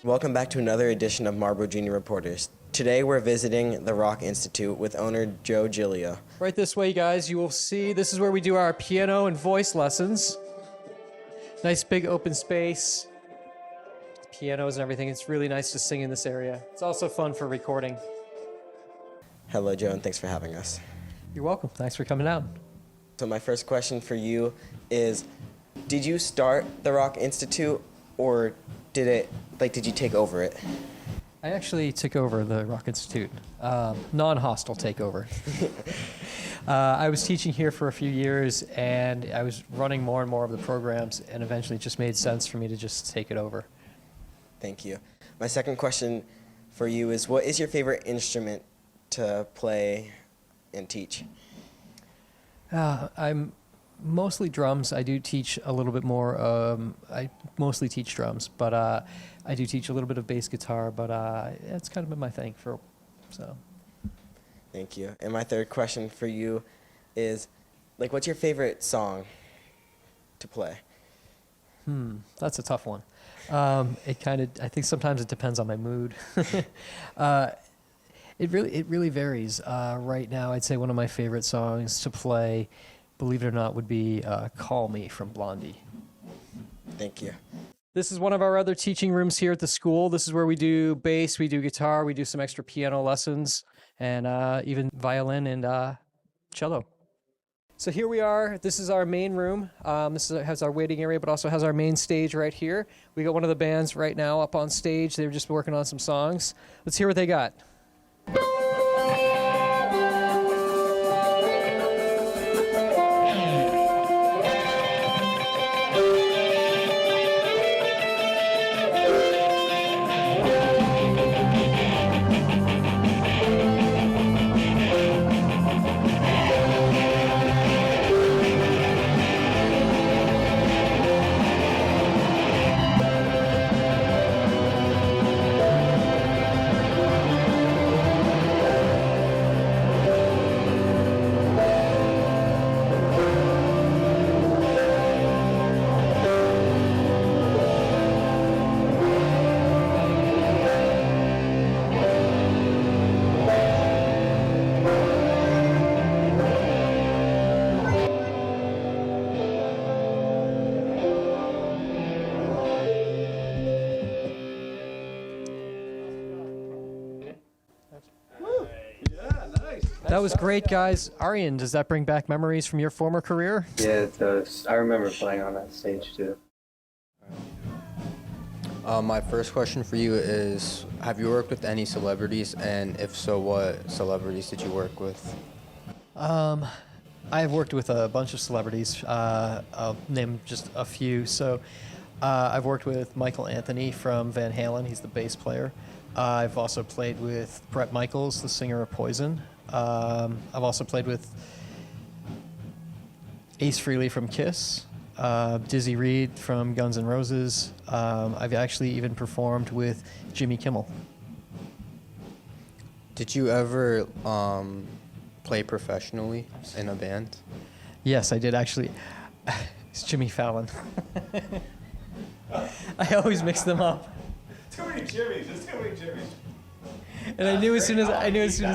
Welcome back to another edition of Marlborough Junior Reporters. Today we're visiting the Rock Institute with owner Joe Giglio. Right this way, guys, you will see this is where we do our piano and voice lessons. Nice big open space, pianos and everything. It's really nice to sing in this area. It's also fun for recording. Hello, Joe, and thanks for having us. You're welcome. Thanks for coming out. So my first question for you is, did you start the Rock Institute, or did you take over it? I actually took over the Rock Institute, non-hostile takeover. I was teaching here for a few years, and I was running more and more of the programs, and eventually it just made sense for me to just take it over. Thank you. My second question for you is, what is your favorite instrument to play and teach? I'm mostly drums. I do teach a little bit more. I mostly teach drums, but I do teach a little bit of bass guitar, but it's kind of been my thing so. Thank you. And my third question for you is, what's your favorite song to play? That's a tough one. I think sometimes it depends on my mood. It really varies. Right now, I'd say one of my favorite songs to play, believe it or not, would be Call Me from Blondie. Thank you. This is one of our other teaching rooms here at the school. This is where we do bass, we do guitar, we do some extra piano lessons, and even violin and cello. So here we are. This is our main room. Has our waiting area, but also has our main stage right here. We got one of the bands right now up on stage. They were just working on some songs. Let's hear what they got. That was great, guys. Aryan, does that bring back memories from your former career? Yeah, it does. I remember playing on that stage, too. My first question for you is, have you worked with any celebrities, and if so, what celebrities did you work with? I've worked with a bunch of celebrities. I'll name just a few. So I've worked with Michael Anthony from Van Halen. He's the bass player. I've also played with Bret Michaels, the singer of Poison. I've also played with Ace Frehley from Kiss, Dizzy Reed from Guns N' Roses. I've actually even performed with Jimmy Kimmel. Did you ever play professionally in a band? Yes, I did actually. It's Jimmy Fallon. I always mix them up. Too many Jimmys. There's too many Jimmys. And I knew as soon as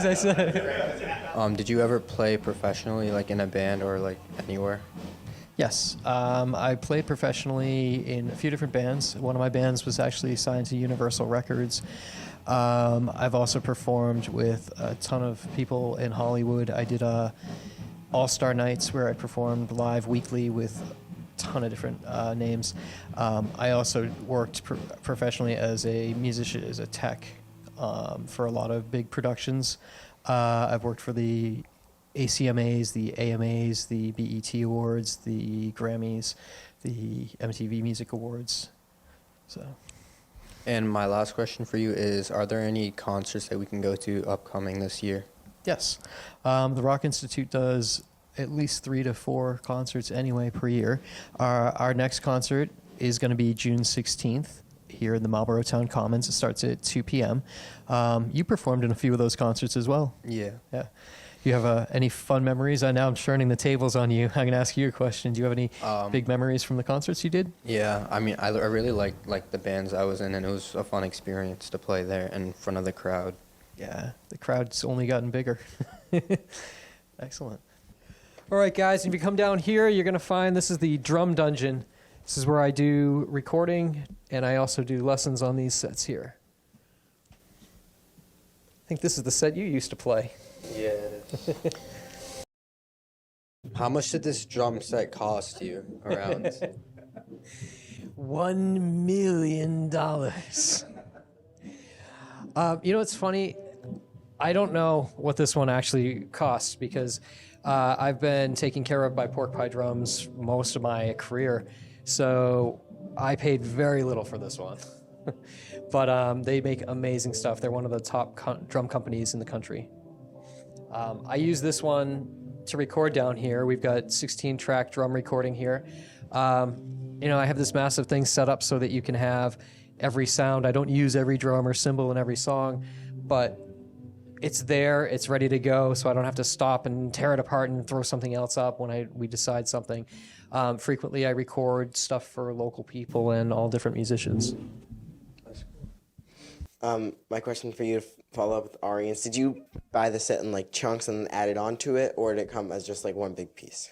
I said it. Did you ever play professionally, in a band or anywhere? Yes, I played professionally in a few different bands. One of my bands was actually signed to Universal Records. I've also performed with a ton of people in Hollywood. I did all-star nights where I performed live weekly with a ton of different names. I also worked professionally as a musician, as a tech, for a lot of big productions. I've worked for the ACMAs, the AMAs, the BET Awards, the Grammys, the MTV Music Awards. So. And my last question for you is, are there any concerts that we can go to upcoming this year? Yes. The Rock Institute does at least 3 to 4 concerts anyway per year. Our next concert is going to be June 16th. Here in the Marlborough Town Commons. It starts at 2 p.m. You performed in a few of those concerts as well. Yeah. Yeah. you have any fun memories? Now I'm turning the tables on you. I'm going to ask you a question. Do you have any big memories from the concerts you did? Yeah, I mean, I really like the bands I was in, and it was a fun experience to play there in front of the crowd. Yeah, the crowd's only gotten bigger. Excellent. All right, guys, if you come down here, you're going to find this is the drum dungeon. This is where I do recording, and I also do lessons on these sets here. I think this is the set you used to play. Yeah, it is. How much did this drum set cost you around? $1 million. You know, it's funny. I don't know what this one actually costs because I've been taken care of by Pork Pie Drums most of my career. So I paid very little for this one. But they make amazing stuff. They're one of the top drum companies in the country. I use this one to record down here. We've got 16-track drum recording here. You know, I have this massive thing set up so that you can have every sound. I don't use every drum or cymbal in every song, but it's there, it's ready to go, so I don't have to stop and tear it apart and throw something else up when we decide something. Frequently, I record stuff for local people and all different musicians. My question for you to follow up with Arians, did you buy the set in like chunks and then add it onto it, or did it come as just like one big piece?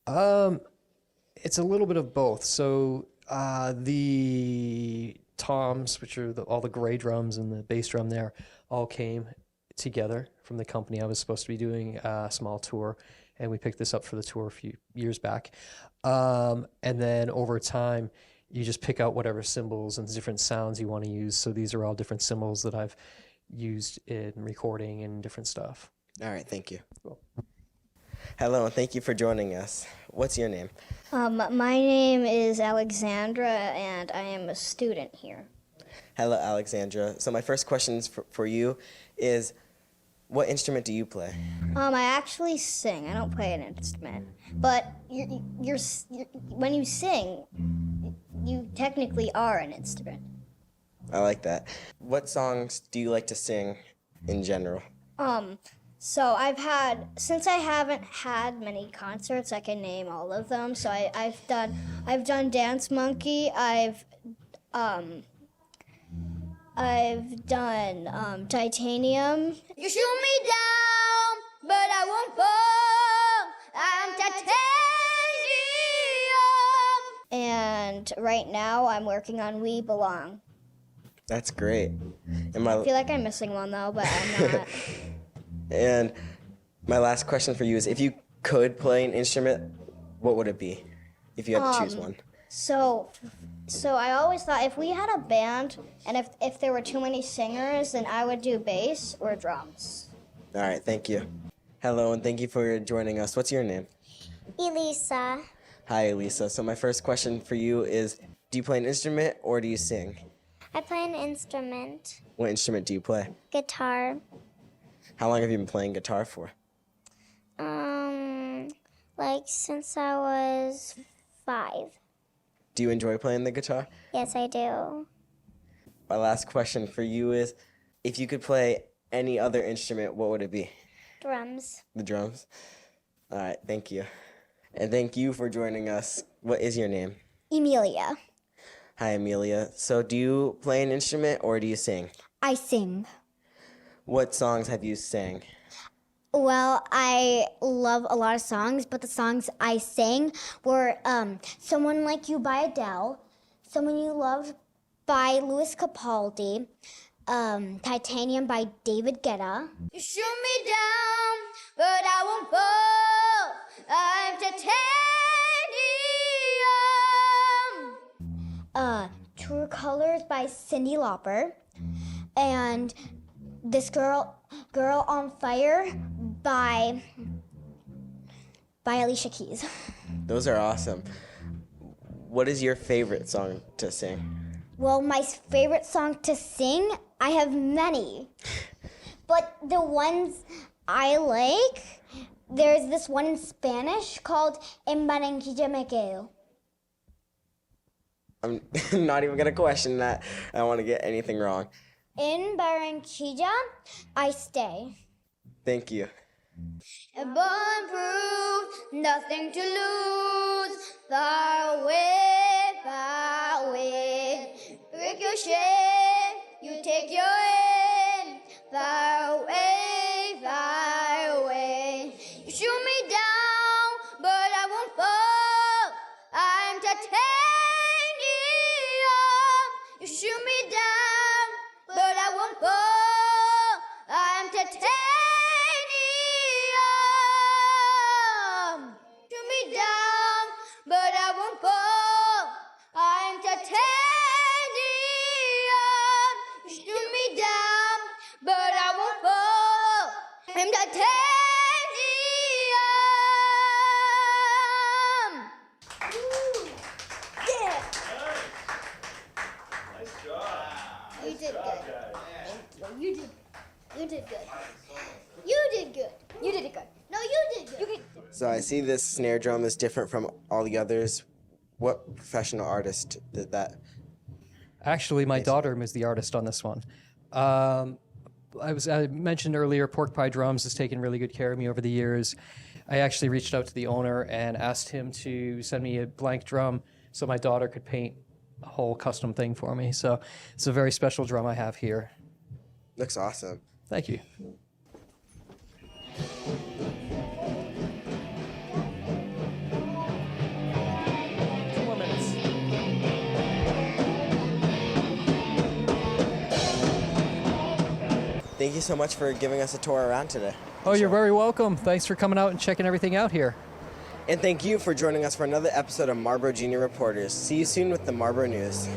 It's a little bit of both. So the toms, which are all the gray drums and the bass drum there, all came together from the company. I was supposed to be doing a small tour, and we picked this up for the tour a few years back. And then over time, you just pick out whatever cymbals and different sounds you want to use. So these are all different cymbals that I've used in recording and different stuff. All right, thank you. Cool. Hello, and thank you for joining us. What's your name? My name is Alexandra, and I am a student here. Hello, Alexandra. So my first question for you is, what instrument do you play? I actually sing. I don't play an instrument, but when you sing, you technically are an instrument. I like that. What songs do you like to sing in general? So since I haven't had many concerts, I can name all of them. So I've done Dance Monkey. I've done Titanium. You shoot me down, but I won't fall. I'm Titanium. And right now I'm working on We Belong. That's great. I feel like I'm missing one though, but I'm not. And my last question for you is, if you could play an instrument, what would it be? If you had to choose one. So I always thought if we had a band and if there were too many singers, then I would do bass or drums. All right, thank you. Hello, and thank you for joining us. What's your name? Elisa. Hi, Elisa. So my first question for you is, do you play an instrument or do you sing? I play an instrument. What instrument do you play? Guitar. How long have you been playing guitar for? Like since I was 5. Do you enjoy playing the guitar? Yes, I do. My last question for you is, if you could play any other instrument, what would it be? Drums. The drums? All right, thank you. And thank you for joining us. What is your name? Emilia. Hi, Amelia. So do you play an instrument or do you sing? I sing. What songs have you sang? Well, I love a lot of songs, but the songs I sang were Someone Like You by Adele, Someone You Loved by Louis Capaldi, Titanium by David Guetta. You shoot me down, but I won't fall. I'm titanium. True Colors by Cyndi Lauper, and This Girl on Fire by Alicia Keys. Those are awesome. What is your favorite song to sing? Well, my favorite song to sing, I have many. But the ones I like, there's this one in Spanish called En Barranquilla Me Quedo. I'm not even going to question that. I don't want to get anything wrong. In Barranquilla, I stay. Thank you. Bulletproof, nothing to lose. Far away. Ricochet, you take your aim. Far away. You shoot me down, but I won't fall. I'm titanium. You shoot me down, but I won't fall. I'm titanium. Shoot me down, but I won't fall. I'm titanium. Shoot me down, but I won't fall. I'm titanium. Yeah. Nice job. You did good. You did good. You did good. You did it good. No, you did good. You did good. So I see this snare drum is different from all the others. What professional artist did that? Actually, my daughter was the artist on this one. I mentioned earlier, Pork Pie Drums has taken really good care of me over the years. I actually reached out to the owner and asked him to send me a blank drum so my daughter could paint a whole custom thing for me. So it's a very special drum I have here. Looks awesome. Thank you. Thank you so much for giving us a tour around today. Oh, you're very welcome. Thanks for coming out and checking everything out here. And thank you for joining us for another episode of Marlborough Junior Reporters. See you soon with the Marlborough News.